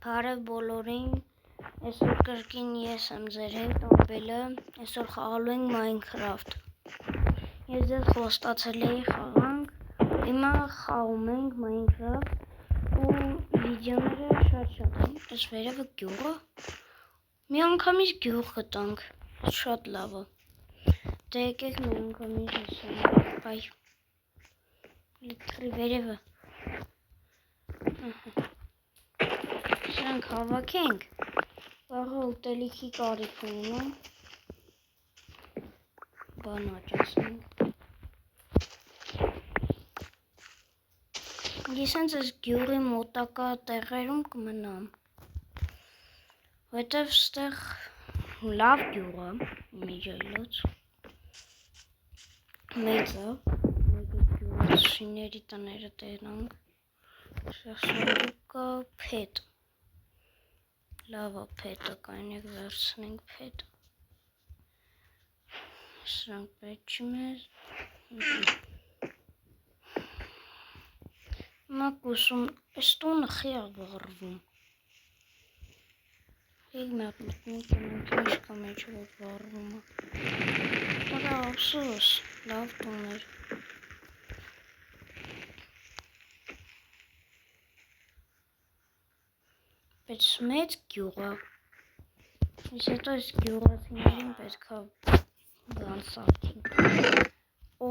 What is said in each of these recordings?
Բարև բոլորին, այսօր կրկին ես եմ ձեր հետ ապելը, այսօր խաղալու ենք Minecraft։ Ես ձեզ խոստացել էի խաղանք, հիմա խաղում ենք Minecraft ու վիդեոները շատ են։ Այս վերևը գյուղը, մի անգամից գյուղ գտանք, շատ լավ է։ Դե եկեք մի անգամից ասենք, այ, լիտրի վերևը։ Սրանք հավաքենք, վաղը ուտելիքի կարիք ունեմ, բան աճացնենք։ Ես հենց այս գյուղի մոտակա տեղերում կմնամ, որտև ստեղ լավ գյուղ է, միջայլոց, մեծ է, գյուղի շիների տները տենանք, ստեղ սանդուկ է, փետ, լավ է փետը, կանեք վերցնենք փետ, սրանք պետք չի մեզ, մակ ուսում, այս տունը խի է վառվում, եկ մատ մտնենք տնենք միշկա մեջ որ վառվում է, տորա ափսոս, լավ տուն էր, բայց մեծ գյուղ է, ես հետո այս գյուղացիներին պետք է բան սարքենք, օ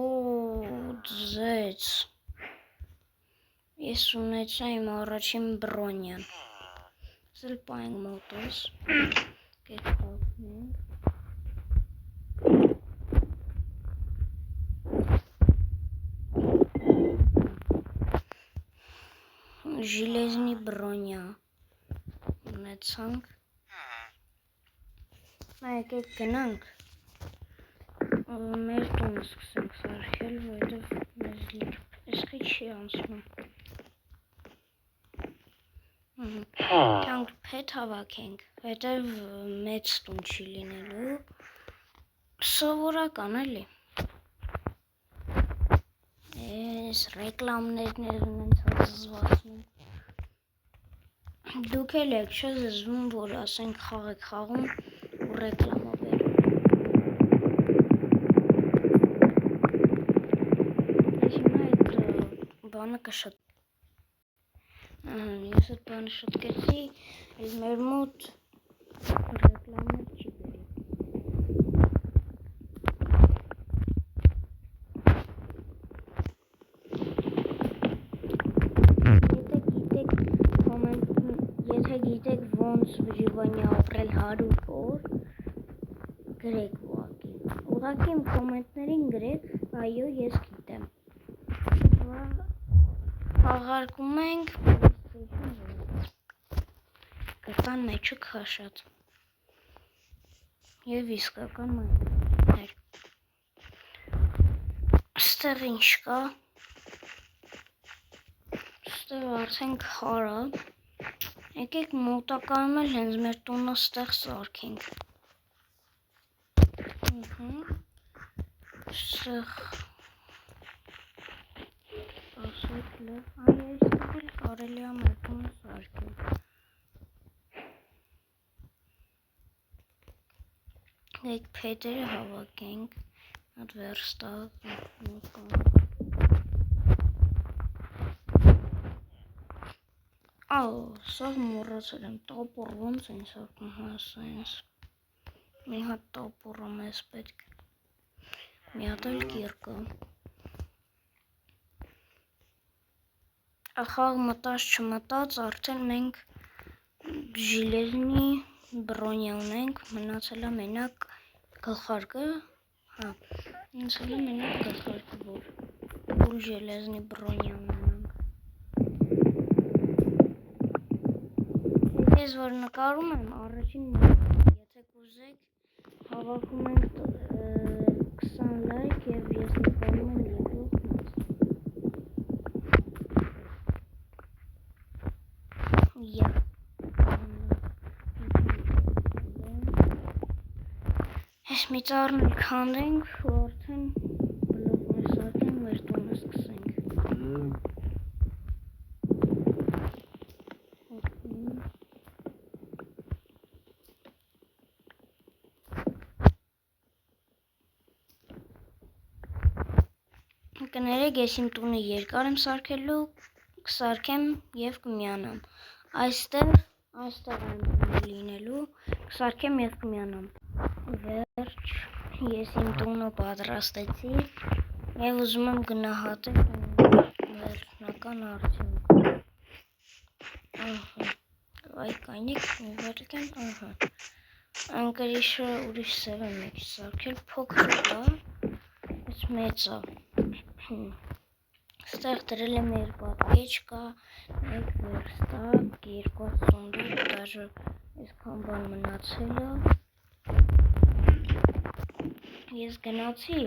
ձեծ, ես ունեցա իմ առաջին բրոնյան, զել պայնք մոտոս, կետ խաղնենք, ժիլեզնի բրոնյա ունեցանք, եկեք գնանք, մեր տունը սկսենք սարքել, որովհետև մեզ էսխի չի անցնում, կյանք փետ հավաքենք, որովհետև մեծ տուն չի լինելու, սովորական էլի, ես ռեկլամներն են հազզվածնում, դուք էլ եք չէ զզվում, որ ասենք խաղ եք խաղում ու ռեկլամա բերում, ես հիմա այդ բանը կշտ, ես այդ բանը շտկեցի, ես մեր մոտ ռեկլամներ չի բերի, եթե գիտեք ոնց վժիվանյա ապրել 100 օր, գրեք ուղղակի իմ կոմենտներին գրեք, այո ես գիտեմ, աղարկում ենք կտան մեջը քաշած և իսկական մայրներ, ստեղ ինչ կա, ստեղ արդեն քար է, եկեք մոտակայում էլ հենց մեր տունը ստեղ սարքենք, ստեղ ասեք լավ, այստեղ էլ կարելի է մեր տունը սարքել, եք փետերը հավաքենք, այդ վերստակ, սաղ մորացել եմ, տապոր ոնց են սարքում հասայինս, մի հատ տապորը մեզ պետք, մի հատ էլ կիրկը, ախաղ մտած չմտած, արդեն մենք ժիլեզնի բրոնյա ունենք, մնացել է մենակ գլխարկը, մնացել է մենակ գլխարկը, որ ժիլեզնի բրոնյա ունենանք, ես որ նկարում եմ առաջին մոտիկ, եթե կուզեք հավաքում ենք 20 լայք և ես նկարում եմ երկրորդ ես մի ծառն էլ քանդենք ու արդեն բլոկներ սարքենք մեր տունը սկսենք, կներեք, ես իմ տունը երկար եմ կսարքեմ և կմիանամ, այստեղ եմ լինելու, կսարքեմ և կմիանամ, վերջ, ես իմ տունը պատրաստեցի և ուզում եմ գնահատել վերջնական արդյունքը, այք այնիք նիվերգեն, անգրիշը ուրիշ սև եմ մեկ սարքել, փոքր կա, ես մեծ է, ստեղ դրել եմ երկու պատկեչկա, մեկ վերստակ, երկու սունդուկ, դաժը այսքան բան մնացել է, ես գնացի,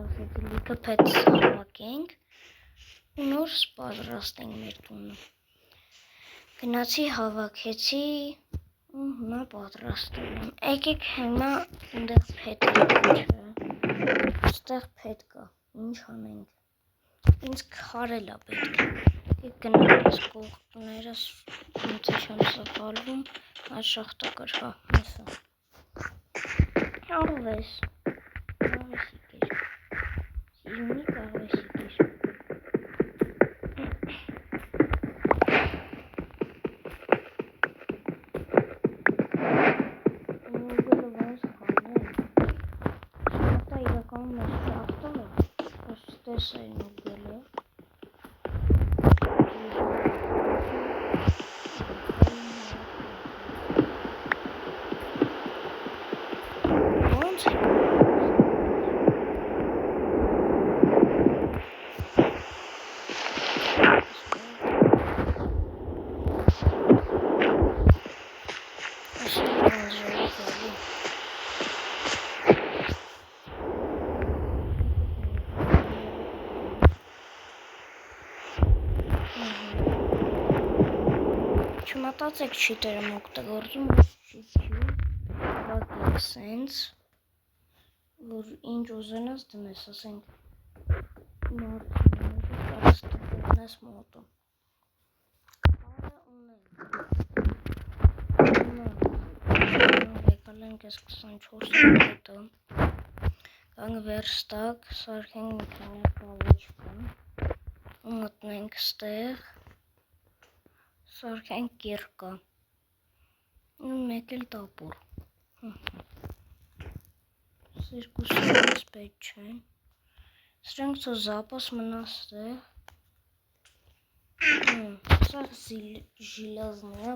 ասեցի լիքը պետ սավակենք, ու նոր պատրաստենք մեր տունը, գնացի հավաքեցի, ու հիմա պատրաստում եմ, եկեք հիմա ընդեղ պետ է, ստեղ պետ կա, ինչ անենք, ինձ քարել է պետք, եք գնանք ես կողքներս, ինձ չեմ սխալվում, այդ շախտակար, հա, հեսա, արվես իկեր, սիրունիկ արվես իկեր, Տեսային ուգել է ոնց է Չմտածեք չիտերը մօգտագործում, վակեք սենց, որ ինչ ուզենաս դնես, ասենք մարդուները կարս տպորնես մոտը, կարը ունենք, եկալ ենք ես 24 հետը, կանք վերստակ, սարքենք միքաներ կավոչկա, ու մտնենք ստեղ, սարքենք կիրկա, ու մեկ էլ տապոր, սիրկուսը ես պետ չեն, սրանք ծո զապաս մնաստեղ, սաղ ժիլազնի է,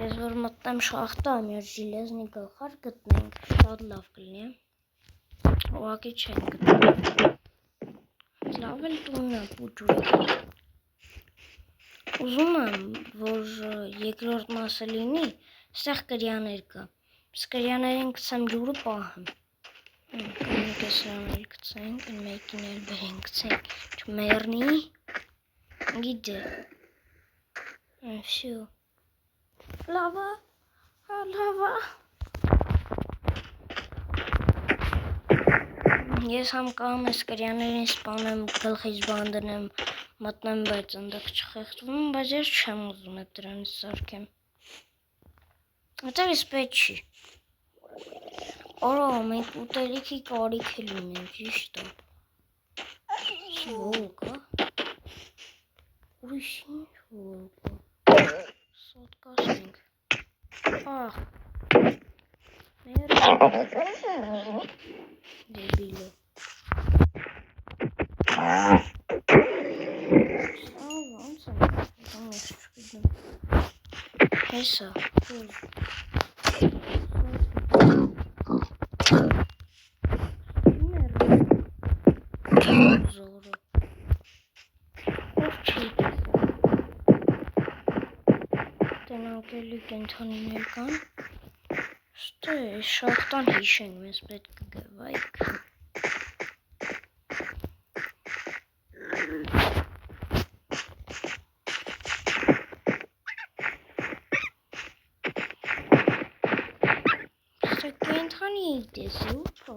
ես որ մտնեմ շախտա, մեր ժիլազնի գլխար գտնենք, շատ լավ կլինի, ուղակի չեն գտնենք, լավ էլ տունն է պուջուրի, ուզում եմ, որ երկրորդ մասը լինի, ստեղ կրյաներ կա, կրյաներին կցեմ ջուրը պահեմ, կանիք է սրան էլ կցենք, մեկին էլ բերենք կցենք, չմերնի, գիդե, վսյո, լավա, լավա, ես համ կամ ես կրյաներին սպանեմ, գլխից բան դնեմ, մտնեմ, բայց ընդեղ չխեղդվում, բայց ես չեմ ուզում է դրանից սարքեմ, այդտեղ ես պետ չի, Արա, մենք ուտելիքի կարիք էլ ունենք, ճիշտ է, սվոլկ է, ուրիշ ինչ վոլկ է, սոտկասենք, դեբիլը, ոնց եմ, հեսա, զորը, ով չի տենանք էլի կենթանիներ կան, ստե շախտան հիշենք, մեզ պետք կգվայք, ստե կենթանի դեսի ուպա,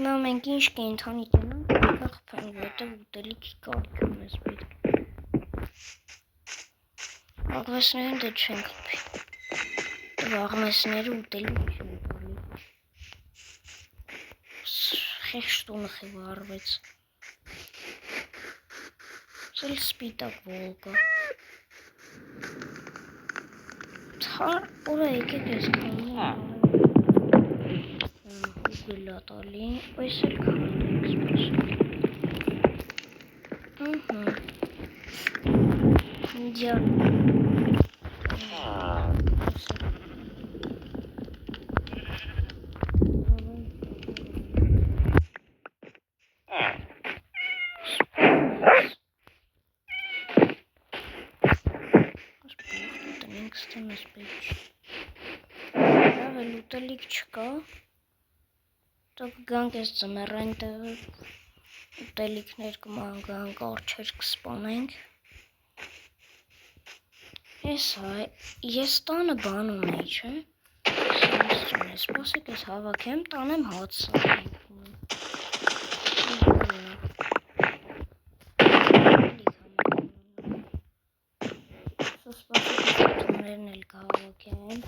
նա մենք ինչ կենթանի տենանք, կախպենք, որտև ուտելիքի կարիք մեզ պետք, աղվեսներին դե չենք խպի, աղվեսները ուտելիք չեն կարի, խեղճտունը խիվարվեց։ Սել սպիտակ վոլկա։ Ուրա եկեք ես քամի։ Ուգլա տալի, այս էլ քամի Идеально. Լուտելիք չկա, տոք գանք ես ծմերային տեղը ուտելիքներ կմանգանք, արջեր կսպանենք։ Ես տանը բան ունեի, չէ։ Սպասեք ես հավաքեմ, տանեմ հաց սպասեք էլ կհավաքեմ։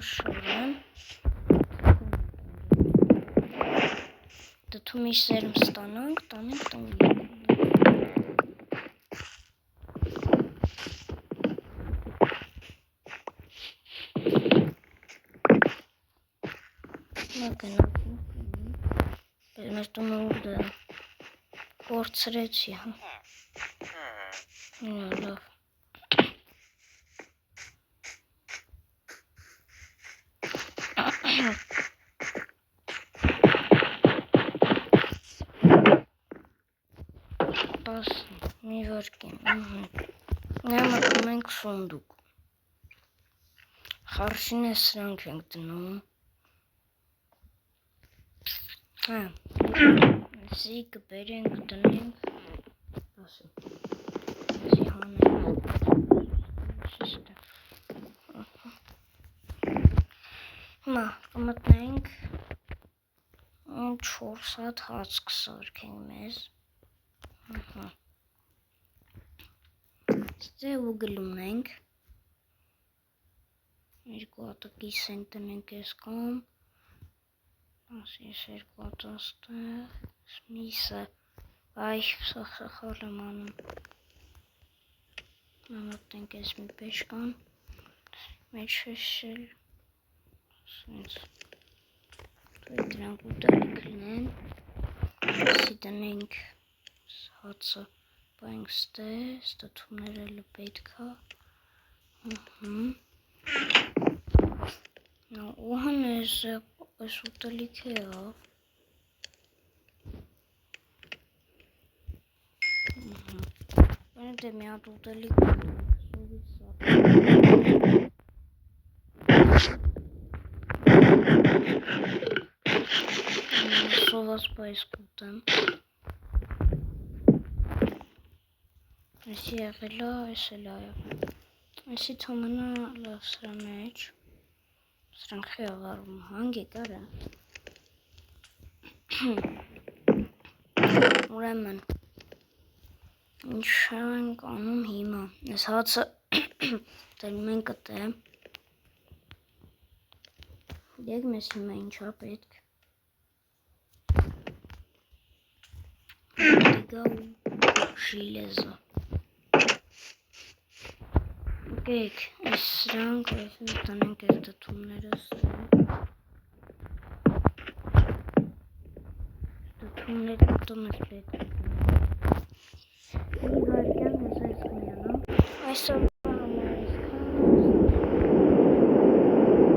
Շորեմ դու միշտ սերմ ստանանք, տանենք տանենք մեր տունը ուր կորցրեցի, լավ մի վարկեմ, նամակում ենք ֆոնդուկ, խարշին է սրանք ենք դնում, սի կբերենք դնենք, սի հանենք, հիմա կմտնենք 4 հատ հաց կսարքենք մեզ, ստե ուգլում ենք, 2 հատը կիսենք տնենք ես կամ, ես 2 հատ աստեղ, միսը, այ սախալ եմ անում, նամատենք ես մի պեշկան, մեջ շել, դրանք ուտելիք լինեն, սի տնենք հացը, պայնք ստե, ստաթումները լպետք է, ուհան ես ուտելիք է, դե մի հատ ուտելիք սովաս պայս կուտեմ, այսի եղելա, այս էլ աղել, այսի թոմնա լավ սրա մեջ, սրանք խեղարում հանք եկար է, ուրեմն, ինչ ենք անում հիմա, ես հացը տելում են կտեմ, դեք մեզ հիմա ինչա պետք, դիգա ու շիլեզը, գեք, այս սրանք այսինչ տնենք այս դտումները դտումները տում ես պետք, իվարկյան ես այս գնյանը, այսով